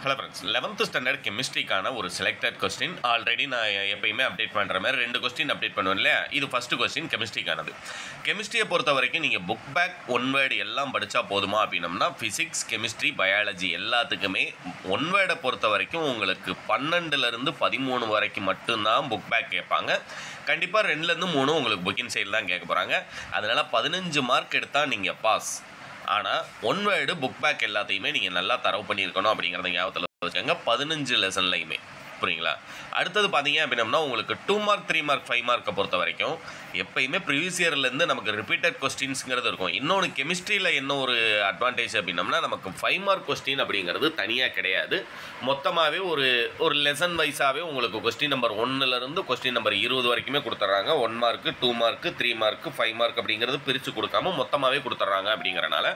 Hello friends, 11th standard கெமிஸ்ட்ரிக்கான ஒரு selected question already நான் எப்பயுமே அப்டேட் பண்ணுற மாதிரி 2 கொஸ்டின் அப்டேட் பண்ணுவேன் இல்லையா. இது ஃபஸ்ட்டு கொஸ்டின் கெமிஸ்ட்ரிக்கானது. கெமிஸ்ட்ரியை பொறுத்த வரைக்கும் நீங்கள் புக் பேக் ஒன் வேர்டு எல்லாம் படித்தா போதுமா அப்படின்னம்னா ஃபிசிக்ஸ், கெமிஸ்ட்ரி, பயாலஜி எல்லாத்துக்குமே ஒன் வேர்டை பொறுத்த வரைக்கும் உங்களுக்கு 12லேருந்து 13 வரைக்கும் மட்டும்தான் புக் பேக் கேட்பாங்க. கண்டிப்பாக 2லேருந்து 3 உங்களுக்கு புக்கிங் சைடு தான் கேட்க போகிறாங்க. அதனால் 15 மார்க் எடுத்தால் நீங்கள் பாஸ். ஆனால் ஒன் வேர்டு புக் பேக் எல்லாத்தையுமே நீங்கள் நல்லா தரவு பண்ணியிருக்கணும் அப்படிங்கிறத ஞாபகத்தில் வச்சுக்கோங்க. 15 லெசன்லையுமே புரியுங்களா. அடுத்தது பார்த்தீங்க அப்படின்னம்னா உங்களுக்கு 2 மார்க் 3 மார்க் 5 மார்க்கை பொறுத்த வரைக்கும் எப்பயுமே ப்ரீவியஸ் இயர்லேருந்து நமக்கு ரிப்பீட்டட் கொஸ்டின்ஸுங்கிறது இருக்கும். இன்னொன்று கெமிஸ்ட்ரியில் என்ன ஒரு அட்வான்டேஜ் அப்படின்னம்னா நமக்கு 5 மார்க் கொஸ்டின் அப்படிங்கிறது தனியாக கிடையாது. மொத்தமாகவே ஒரு லெசன் வைஸாகவே உங்களுக்கு கொஸ்டின் நம்பர் 1லேருந்து கொஸ்டின் நம்பர் 20 வரைக்குமே கொடுத்துட்றாங்க. 1 மார்க்கு, 2 மார்க்கு, 3 மார்க்கு, 5 மார்க் அப்படிங்கிறது பிரித்து கொடுக்காம மொத்தமாகவே கொடுத்துட்றாங்க. அப்படிங்கிறனால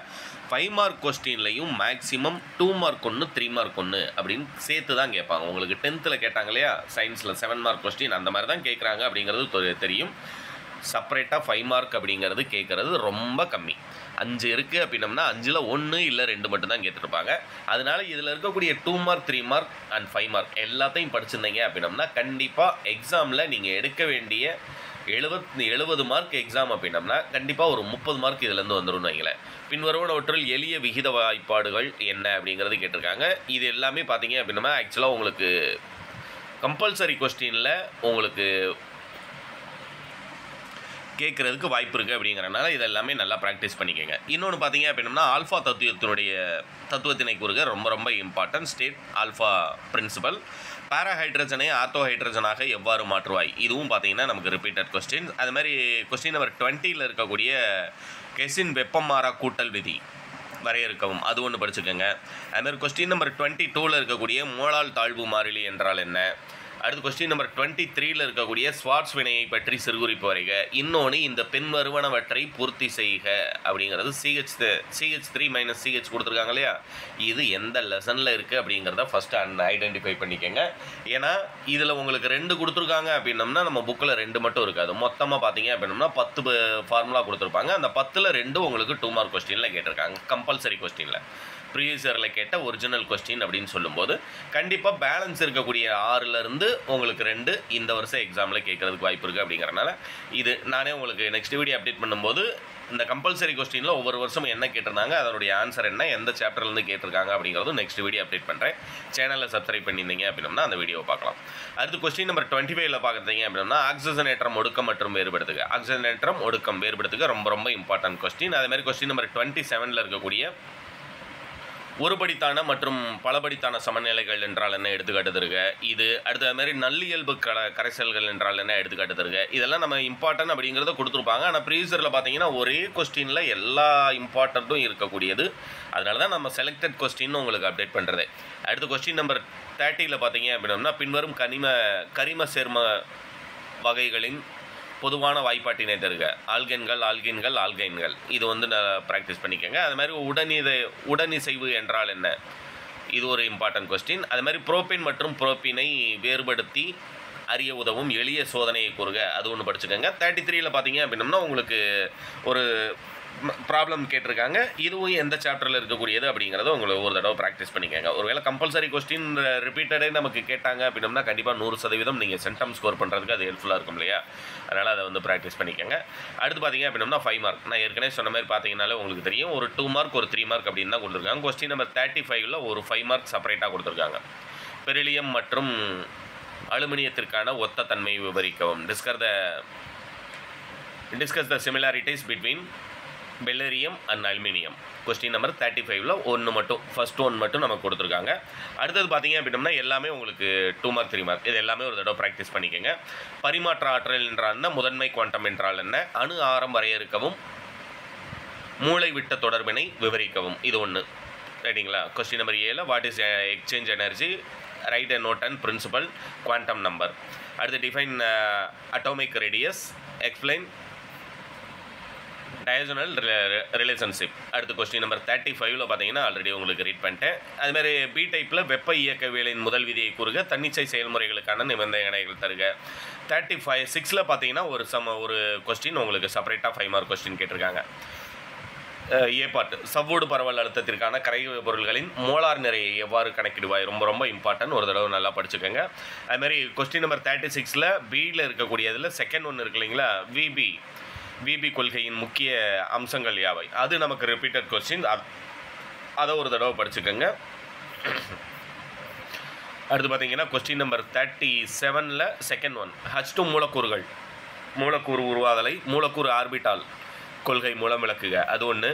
5 மார்க் கொஸ்டின்லையும் மேக்ஸிமம் 2 மார்க் 1, 3 மார்க் 1 அப்படின்னு சேர்த்து தான் கேட்பாங்க. உங்களுக்கு 10th கேட்டாங்க இல்லையா, சயின்ஸில் 7 மார்க் கொஸ்டின் அந்த மாதிரி தான் கேட்குறாங்க அப்படிங்கிறது தெரியும். செப்பரேட்டாக 5 மார்க் அப்படிங்கிறது கேட்குறது ரொம்ப கம்மி. 5 இருக்குது அப்படின்னம்னா 5ல் 1 இல்லை 2 மட்டும்தான் கேட்டுருப்பாங்க. அதனால் இதில் இருக்கக்கூடிய 2 மார்க் 3 மார்க் அண்ட் 5 மார்க் எல்லாத்தையும் படிச்சிருந்தீங்க அப்படின்னம்னா கண்டிப்பாக எக்ஸாமில் நீங்கள் எடுக்க வேண்டிய 70 மார்க் எக்ஸாம் அப்படின்னம்னா கண்டிப்பாக ஒரு 30 மார்க் இதிலேருந்து வந்துடும் வைங்களேன். பின்வருவனவற்றில் எளிய விகித வாய்ப்பாடுகள் என்ன அப்படிங்கிறது கேட்டிருக்காங்க. இது எல்லாமே பார்த்தீங்க அப்படின்னா ஆக்சுவலாக உங்களுக்கு கம்பல்சரி கொஸ்டினில் உங்களுக்கு கேட்குறதுக்கு வாய்ப்பு இருக்குது. அப்படிங்கிறனால இதெல்லாமே நல்லா ப்ராக்டிஸ் பண்ணிக்கோங்க. இன்னொன்று பார்த்தீங்க அப்படின்னா ஆல்ஃபா தத்துவத்தினை கூறுக ரொம்ப ரொம்ப இம்பார்ட்டன்ட். State alpha principle. பாராஹைட்ரஜனை ஆர்த்தோஹைட்ரஜனாக எவ்வாறு மாற்றுவாய், இதுவும் பார்த்தீங்கன்னா நமக்கு ரிப்பீட்டட் கொஸ்டின். அது மாதிரி கொஸ்டின் நம்பர் 20ல் இருக்கக்கூடிய கெசின் வெப்பம் மாறா கூட்டல் விதி வரையறுக்கவும், அது ஒன்று படிச்சுக்கோங்க. அதுமாதிரி கொஸ்டின் நம்பர் 22ல் இருக்கக்கூடிய மோலால் தாழ்வு மாறிலி என்றால் என்ன. அடுத்து கொஸ்டின் நம்பர் 23ல் இருக்கக்கூடிய ஸ்வார்ட்ஸ் வினையை பற்றி சிறுகுறிப்பு வரைக. இன்னொன்று இந்த பின்வருவனவற்றை பூர்த்தி செய்க அப்படிங்கிறது CH3 - CH கொடுத்துருக்காங்க இல்லையா, இது எந்த லெசனில் இருக்குது அப்படிங்கிறத ஃபஸ்ட்டு ஐடென்டிஃபை பண்ணிக்கோங்க. ஏன்னா இதில் உங்களுக்கு 2 கொடுத்துருக்காங்க அப்படின்னம்னா நம்ம புக்கில் 2 மட்டும் இருக்காது. மொத்தமாக பார்த்தீங்க அப்படின்னம்னா 10 ஃபார்முலா கொடுத்துருப்பாங்க. அந்த 10ல் 2 உங்களுக்கு 2 மார்க் கொஸ்டினில் கேட்டிருக்காங்க. கம்பல்சரி கொஸ்டினில் ப்ரீவியஸ் இயரில் கேட்ட ஒரிஜினல் கொஸ்டின் அப்படின்னு சொல்லும்போது கண்டிப்பாக பேலன்ஸ் இருக்கக்கூடிய 6லேருந்து உங்களுக்கு 2 இந்த வருஷம் எக்ஸாமில் கேட்குறதுக்கு வாய்ப்பு இருக்குது. அப்படிங்கிறனால இது நானே உங்களுக்கு நெக்ஸ்ட் வீடியோ அப்டேட் பண்ணும்போது இந்த கம்பல்சரி கொஸ்டினில் ஒவ்வொரு வருஷமும் என்ன கேட்டிருந்தாங்க, அதனுடைய ஆன்சர் என்ன, எந்த சாப்டர்லேருந்து கேட்டிருக்காங்க அப்படிங்கிறதும் நெக்ஸ்ட் வீடியோ அப்டேட் பண்ணுறேன். சேனலில் சப்ஸ்கிரைப் பண்ணியிருந்தீங்க அப்படின்னா அந்த வீடியோ பார்க்கலாம். அடுத்து கொஸ்டின் நம்பர் 25ல் பார்க்குறீங்க அப்படின்னா ஆக்சிஜனேற்றம் ஒடுக்கம் மற்றும் வேறுபடுத்துக. ஆக்சிஜனேற்றம் ஒடுக்கம் வேறுபடுத்துக ரொம்ப ரொம்ப இம்பார்ட்டன்ட் கொஸ்டின். அதேமாதிரி கொஸ்டின் நம்பர் 27ல் இருக்கக்கூடிய ஒருபடித்தான மற்றும் பலபடித்தான சமநிலைகள் என்றால் என்ன எடுத்துக்காட்டு தருக. இது அடுத்த மாதிரி நல்லியல்பு கரைசல்கள் என்றால் என்ன எடுத்துக்காட்டு தருக. இதெல்லாம் நம்ம இம்பார்ட்டன்ட் அப்படிங்கிறத கொடுத்துருப்பாங்க. ஆனால் ப்ரீவியஸில் பார்த்தீங்கன்னா ஒரே கொஸ்டினில் எல்லா இம்பார்ட்டண்ட்டும் இருக்கக்கூடியது. அதனால தான் நம்ம செலக்டட் கொஸ்டின் உங்களுக்கு அப்டேட் பண்ணுறது. அடுத்த கொஸ்டின் நம்பர் 30ல் பார்த்தீங்க அப்படின்னா பின்வரும் கரிம சேர்ம வகைகளின் பொதுவான வாய்ப்பாட்டினை தருக. ஆல்கைன்கள் இது நான் ப்ராக்டிஸ் பண்ணிக்கோங்க. அது மாதிரி உடனிசைவு என்றால் என்ன, இது ஒரு இம்பார்ட்டன்ட் கொஸ்டின். அது மாதிரி புரோபின் மற்றும் புரோப்பினை வேறுபடுத்தி அறிய உதவும் எளிய சோதனையை கூறுக, அது ஒன்று படிச்சுக்கோங்க. 33ல் பார்த்தீங்க அப்படின்னம்னா உங்களுக்கு ஒரு ப்ராப்ளம் கேட்டிருக்காங்க. இதுவும் எந்த சாப்டரில் இருக்கக்கூடியது அப்படிங்கிறத உங்களுக்கு ஒரு தடவை ப்ராக்டிஸ் பண்ணிக்கோங்க. ஒருவேளை கம்பல்சரி கொஸ்டின் ரிப்பீட்டடே நமக்கு கேட்டாங்க அப்படின்னம்னா கண்டிப்பாக 100% நீங்கள் சென்டம் ஸ்கோர் பண்ணுறதுக்கு அது ஹெல்ப்ஃபுல்லாக இருக்கும் இல்லையா. அதனால் அதை ப்ராக்டிஸ் பண்ணிக்கோங்க. அடுத்து பார்த்தீங்க அப்படின்னா 5 மார்க். நான் ஏற்கனவே சொன்ன மாதிரி பார்த்தீங்கன்னாலே உங்களுக்கு தெரியும். ஒரு 2 மார்க் ஒரு 3 மார்க் அப்படின்னு தான் கொடுத்துருக்காங்க. கொஸ்டின் நம்பர் 35ல் ஒரு 5 மார்க் செப்பரேட்டாக கொடுத்துருக்காங்க. பெரிலியம் மற்றும் அலுமினியத்திற்கான ஒத்த தன்மையை விவரிக்கவும். Discuss the similarities between beryllium and aluminium. Question number 35ல் ஃபர்ஸ்ட் ஒன் மட்டும் நமக்கு கொடுத்துருக்காங்க. அடுத்தது பார்த்தீங்க அப்படின்னா எல்லாமே உங்களுக்கு 2 மார்க் 3 மார்க். இது எல்லாமே ஒரு தடவை ப்ராக்டிஸ் பண்ணிக்கோங்க. பரிமாற்ற ஆற்றல் என்றால் என்ன, முதன்மை குவாண்டம் என்றால் என்ன, அணு ஆரம் வரையறுக்கவும், மூளை விட்ட தொடர்பினை விவரிக்கவும், இது ஒன்று ரைட்டிங்களா. Question number 7 what is exchange energy, write a note and principal, quantum number. அடுத்து define atomic radius, explain diagonal relationship. அடுத்து கொஸ்டின் நம்பர் 35ல் பார்த்தீங்கன்னா ஆல்ரெடி உங்களுக்கு ரீட் பண்ணிட்டேன். அதுமாதிரி பி டைப்பில் வெப்ப இயக்கவியலின் முதல் விதியை கூறுக, தன்னிச்சை செயல்முறைகளுக்கான நிபந்தனைகள் தருக. 35 6ல் பார்த்தீங்கன்னா ஒரு கொஸ்டின் உங்களுக்கு செப்பரேட்டாக 5 மார்க் கொஸ்டின் கேட்டிருக்காங்க. ஏ பார்ட் சவ்வோடு பரவல் அழுத்தத்திற்கான கரைவு பொருள்களின் மோலார் நிறையை எவ்வாறு கணக்கிடுவாய், ரொம்ப ரொம்ப இம்பார்ட்டன்ட், ஒரு தடவை நல்லா படிச்சுக்கோங்க. அதுமாதிரி கொஸ்டின் நம்பர் 36ல் பியில் இருக்கக்கூடியதில் செகண்ட் ஒன்று இருக்கு இல்லைங்களா, விபி கொள்கையின் முக்கிய அம்சங்கள் யாவை, அது நமக்கு ரிப்பீட்டட் கொஸ்டின், அதை ஒரு தடவை படிச்சுக்கோங்க. அடுத்து பார்த்தீங்கன்னா கொஸ்டின் நம்பர் 37ல் செகண்ட் ஒன் H2 மூலக்கூறுகள், மூலக்கூறு உருவாதலை மூலக்கூறு ஆர்பிட்டால் கொள்கை மூலம் விளக்குக, அது ஒன்று.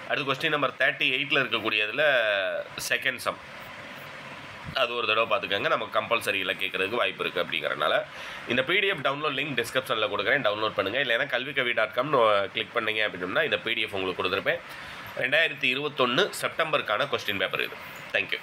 அடுத்து கொஸ்டின் நம்பர் 38ல் இருக்கக்கூடியதில் செகண்ட் சம், அது ஒரு தடவை பார்த்துக்கோங்க. நமக்கு கம்பல்சரியில் கேட்குறதுக்கு வாய்ப்பு இருக்குது. அப்படிங்கிறனால இந்த பிடிஎஃப் டவுன்லோட் லிங்க் டிஸ்கிரிப்ஷனில் கொடுக்குறேன், டவுன்லோட் பண்ணுங்கள். இல்லைன்னா kalvikavi.com கிளிக் பண்ணிங்க அப்படின்னா இந்த பிடிஎஃப் உங்களுக்கு கொடுத்துருப்பேன். 2021 செப்டம்பருக்கான கொஸ்டின் பேப்பர் இது. தேங்க்யூ.